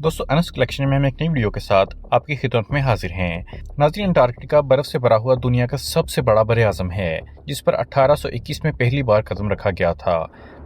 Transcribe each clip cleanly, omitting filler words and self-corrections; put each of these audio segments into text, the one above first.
दोस्तों अनस कलेक्शन में हम एक नई वीडियो के साथ आपकी खिदमत में हाजिर हैं। नाज़रीन, अंटार्कटिका बर्फ से भरा हुआ दुनिया का सबसे बड़ा बर आज़म है, जिस पर 1821 में पहली बार कदम रखा गया था।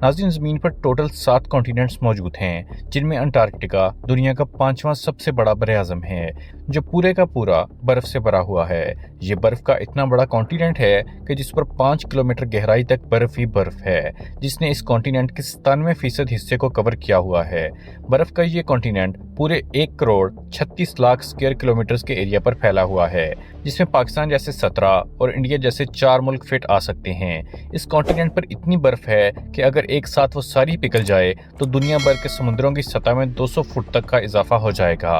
नाज़रीन, ज़मीन पर टोटल 7 कॉन्टिनेंट्स मौजूद हैं, जिनमें अंटार्कटिका दुनिया का 5वां सबसे बड़ा बर आज़म है, जो पूरे का पूरा बर्फ से भरा हुआ है। ये बर्फ का इतना बड़ा कॉन्टिनेंट है कि जिस पर 5 किलोमीटर गहराई तक बर्फ ही बर्फ है, जिसने इस कॉन्टिनेंट के 97% हिस्से को कवर किया हुआ है। बर्फ का ये कॉन्टिनेंट पूरे 1 करोड़ 36 लाख स्क्वायर किलोमीटर के एरिया पर फैला हुआ है, जिसमें पाकिस्तान जैसे 17 और इंडिया जैसे 4 मुल्क फिट आ सकते हैं। इस कॉन्टिनेंट पर इतनी बर्फ है कि अगर एक साथ वो सारी पिघल जाए तो दुनिया भर के समुद्रों की सतह में 200 फुट तक का इजाफा हो जाएगा।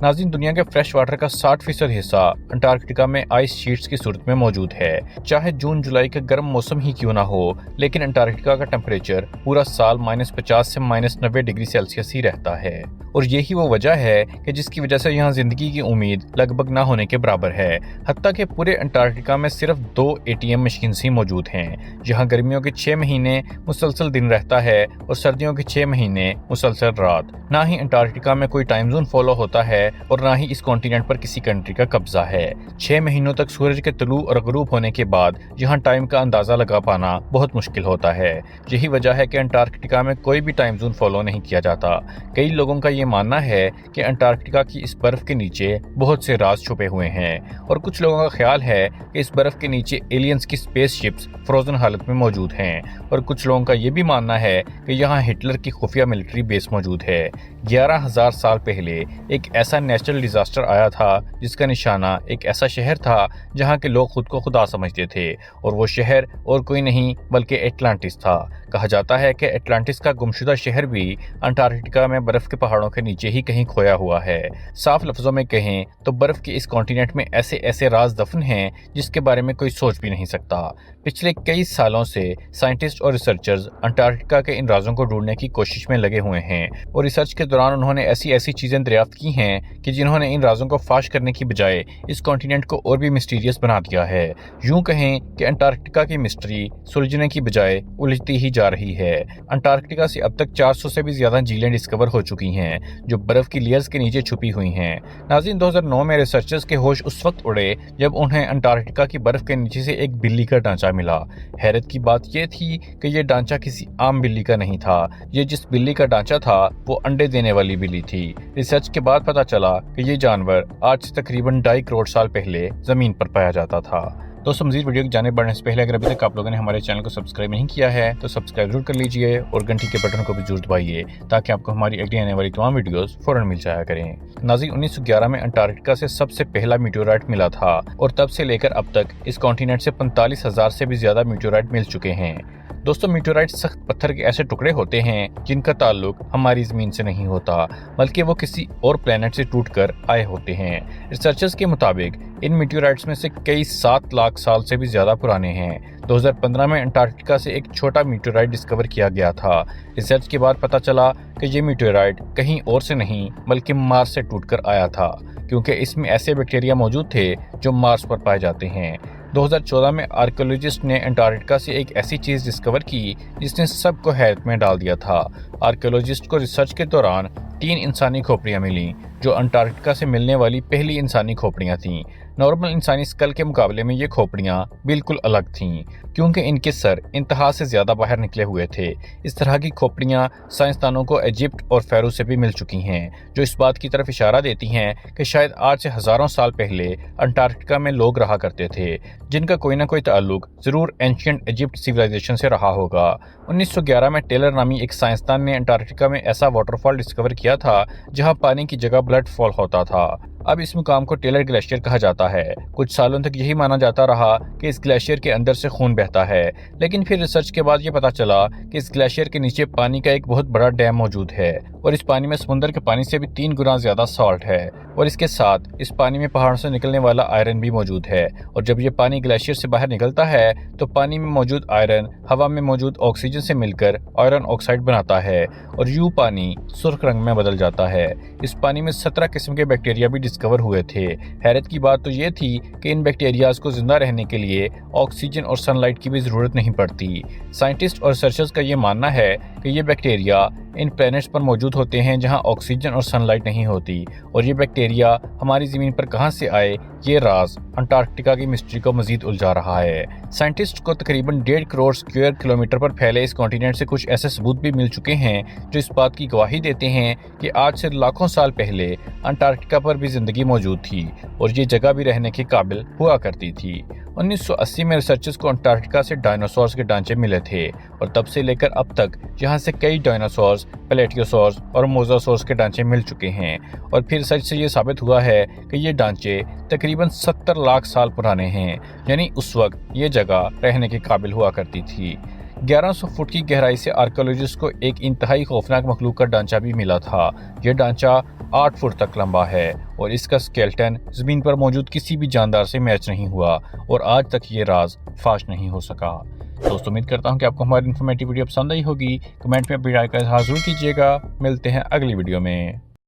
नाज़रीन, दुनिया के फ्रेश वाटर का 60% हिस्सा अंटार्कटिका में आइस शीट्स की सूरत में मौजूद है। चाहे जून जुलाई का गर्म मौसम ही क्यों ना हो, लेकिन अंटार्कटिका का टेम्परेचर पूरा साल -50 से -90 डिग्री सेल्सियस ही रहता है। और यही वो वजह है कि जिसकी वजह से यहाँ जिंदगी की उम्मीद लगभग ना होने के बराबर है। हत्ता कि पूरे अंटार्कटिका में सिर्फ 2 ATM मशीन ही मौजूद हैं। जहाँ गर्मियों के 6 महीने मुसलसल दिन रहता है और सर्दियों के 6 महीने मुसलसल रात। ना ही अंटार्कटिका में कोई टाइम जोन फॉलो होता है और ना ही इस कॉन्टिनेंट पर किसी कंट्री का कब्जा है। 6 महीनों तक सूरज के तुलू और गरूब होने के बाद यहाँ टाइम का अंदाजा लगा पाना बहुत मुश्किल होता है। यही वजह है कि अंटार्कटिका में कोई भी टाइम जोन फॉलो नहीं किया जाता। कई लोगों का ये मानना है कि अंटार्कटिका की इस बर्फ के नीचे बहुत से राज छुपे हुए हैं, और कुछ लोगों का ख्याल है कि इस बर्फ के नीचे एलियंस की स्पेसशिप्स फ्रोजन हालत में मौजूद हैं, और कुछ लोगों का ये भी मानना है कि यहाँ हिटलर की खुफिया मिलिट्री बेस मौजूद है। 11,000 साल पहले एक ऐसा नेचुरल डिजास्टर आया था जिसका निशाना एक ऐसा शहर था जहाँ के लोग खुद को खुदा समझते थे, और वो शहर और कोई नहीं बल्कि एटलांटिस था। कहा जाता है कि एटलांटिस का गुमशुदा शहर भी अंटार्कटिका में बर्फ के पहाड़ों के नीचे ही कहीं खोया हुआ है। साफ लफ्जों में कहें तो बर्फ के इस कॉन्टिनेंट में ऐसे ऐसे राज दफन हैं जिसके बारे में कोई सोच भी नहीं सकता। पिछले कई सालों से साइंटिस्ट और रिसर्चर्स अंटार्कटिका के इन राजों को ढूंढने की कोशिश में लगे हुए हैं, और रिसर्च के दौरान उन्होंने ऐसी ऐसी चीजें दरियाफ्त की हैं कि जिन्होंने इन राजों को फाश करने की बजाय इस कॉन्टिनेंट को और भी मिस्टीरियस बना दिया है। यूं कहें कि अंटार्कटिका की मिस्ट्री सुलझने की बजाय उलझती ही जा रही है। अंटार्कटिका से अब तक 400 से भी ज्यादा झीलें डिस्कवर हो चुकी हैं जो बर्फ की लेयर्स के नीचे छुपी हुई हैं। नाज़रीन, 2009 में रिसर्चर्स के होश उस वक्त उड़े जब उन्हें अंटार्कटिका की बर्फ के नीचे से एक बिल्ली का ढांचा मिला। हैरत की बात यह थी कि यह ढांचा किसी आम बिल्ली का नहीं था। ये जिस बिल्ली का ढांचा था वो अंडे देने वाली बिल्ली थी। रिसर्च के बाद पता चला कि ये जानवर आज से तकरीबन 2.5 करोड़ साल पहले जमीन पर पाया जाता था। दोस्तों, मज़ीद वीडियो की जाने बढ़ने से पहले अगर अभी तक आप लोगों ने हमारे चैनल को सब्सक्राइब नहीं किया है तो सब्सक्राइब जरूर कर लीजिए और घंटी के बटन को भी जरूर दबाइए ताकि आपको हमारी अगली आने वाली तमाम वीडियोस फौरन मिल जाया करें। नाज़रीन, 1911 में अंटार्कटिका से सबसे पहला मीटेओराइट मिला था, और तब से लेकर अब तक इस कॉन्टिनेंट से 45,000 से भी ज्यादा मीटेओराइट मिल चुके हैं। दोस्तों, मीटेओराइट सख्त पत्थर के ऐसे टुकड़े होते हैं जिनका ताल्लुक हमारी ज़मीन से नहीं होता, बल्कि वो किसी और प्लेनेट से टूटकर आए होते हैं। रिसर्चर्स के मुताबिक इन मीटेओराइट्स में से कई 7 लाख साल से भी ज़्यादा पुराने हैं। 2015 में अंटार्कटिका से एक छोटा मीटेओराइट डिस्कवर किया गया था। रिसर्च के बाद पता चला कि ये मीटेओराइट कहीं और से नहीं बल्कि मार्स से टूटकर आया था, क्योंकि इसमें ऐसे बैक्टीरिया मौजूद थे जो मार्स पर पाए जाते हैं। 2014 में आर्कियोलॉजिस्ट ने अंटार्कटिका से एक ऐसी चीज़ डिस्कवर की जिसने सबको हैरत में डाल दिया था। आर्कियोलॉजिस्ट को रिसर्च के दौरान 3 इंसानी खोपड़ियां मिली जो अंटार्कटिका से मिलने वाली पहली इंसानी खोपड़ियां थीं। नॉर्मल इंसानी स्कल के मुकाबले में ये खोपड़ियां बिल्कुल अलग थीं, क्योंकि इनके सर इंतहा से ज़्यादा बाहर निकले हुए थे। इस तरह की खोपड़ियां साइंसदानों को इजिप्ट और फेरू से भी मिल चुकी हैं, जो इस बात की तरफ इशारा देती हैं कि शायद आज से हज़ारों साल पहले अंटार्कटिका में लोग रहा करते थे, जिनका कोई ना कोई ताल्लुक ज़रूर एंशिएंट इजिप्ट सिविलाइजेशन से रहा होगा। 1911 में टेलर नामी एक साइंसदान ने अंटार्कटिका में ऐसा वाटरफॉल डिस्कवर किया था जहां पानी की जगह ब्लड फॉल होता था। अब इस मुकाम को टेलर ग्लेशियर कहा जाता है। कुछ सालों तक यही माना जाता रहा कि इस ग्लेशियर के अंदर से खून बहता है, लेकिन फिर रिसर्च के बाद ये पता चला कि इस ग्लेशियर के नीचे पानी का एक बहुत बड़ा डैम मौजूद है, और इस पानी में समुद्र के पानी से भी 3 गुना ज्यादा सॉल्ट है, और इसके साथ इस पानी में पहाड़ों से निकलने वाला आयरन भी मौजूद है। और जब ये पानी ग्लेशियर से बाहर निकलता है तो पानी में मौजूद आयरन हवा में मौजूद ऑक्सीजन से मिलकर आयरन ऑक्साइड बनाता है, और यूं पानी सुर्ख रंग में बदल जाता है। इस पानी में 17 किस्म के बैक्टीरिया भी डिस्कवर हुए थे। हैरत की बात तो ये थी कि इन बैक्टीरियाज को जिंदा रहने के लिए ऑक्सीजन और सनलाइट की भी जरूरत नहीं पड़ती। साइंटिस्ट और रिसर्चर्स का ये मानना है कि ये बैक्टीरिया इन प्लैनेट्स पर मौजूद موجود ہوتے ہیں جہاں آکسیجن اور سن لائٹ نہیں ہوتی، اور یہ بیکٹیریا ہماری زمین پر کہاں سے آئے، یہ راز انٹارکٹیکا کی مسٹری کو مزید الجھا رہا ہے۔ سائنٹسٹ کو تقریباً 1.5 کروڑ اسکوائر کلومیٹر پر پھیلے اس کانٹیننٹ سے کچھ ایسے ثبوت بھی مل چکے ہیں جو اس بات کی گواہی دیتے ہیں کہ آج سے لاکھوں سال پہلے انٹارکٹیکا پر بھی زندگی موجود تھی اور یہ جگہ بھی رہنے کے قابل ہوا کرتی تھی۔ 1980 میں ریسرچرز کو انٹارکٹیکا سے ڈائناسورز کے ڈھانچے ملے تھے، اور تب سے لے کر اب تک یہاں سے کئی ڈائناسورز، پلیٹیوسورز اور موزاسورز کے ڈھانچے مل چکے ہیں، اور پھر ریسرچ سے یہ ثابت ہوا ہے کہ یہ ڈھانچے تقریباً 70 لاکھ سال پرانے ہیں، یعنی اس وقت یہ جگہ رہنے کے قابل ہوا کرتی تھی۔ 1100 فٹ کی گہرائی سے آرکیولوجسٹ کو ایک انتہائی خوفناک مخلوق کا ڈھانچہ بھی ملا تھا۔ یہ ڈھانچہ 8 فٹ تک لمبا ہے اور اس کا سکیلٹن زمین پر موجود کسی بھی جاندار سے میچ نہیں ہوا، اور آج تک یہ راز فاش نہیں ہو سکا۔ دوستو، امید کرتا ہوں کہ آپ کو ہماری انفارمیٹیو ویڈیو پسند آئی ہوگی۔ کمنٹ میں اپنی رائے کا اظہار ضرور کیجیے گا۔ ملتے ہیں اگلی ویڈیو میں۔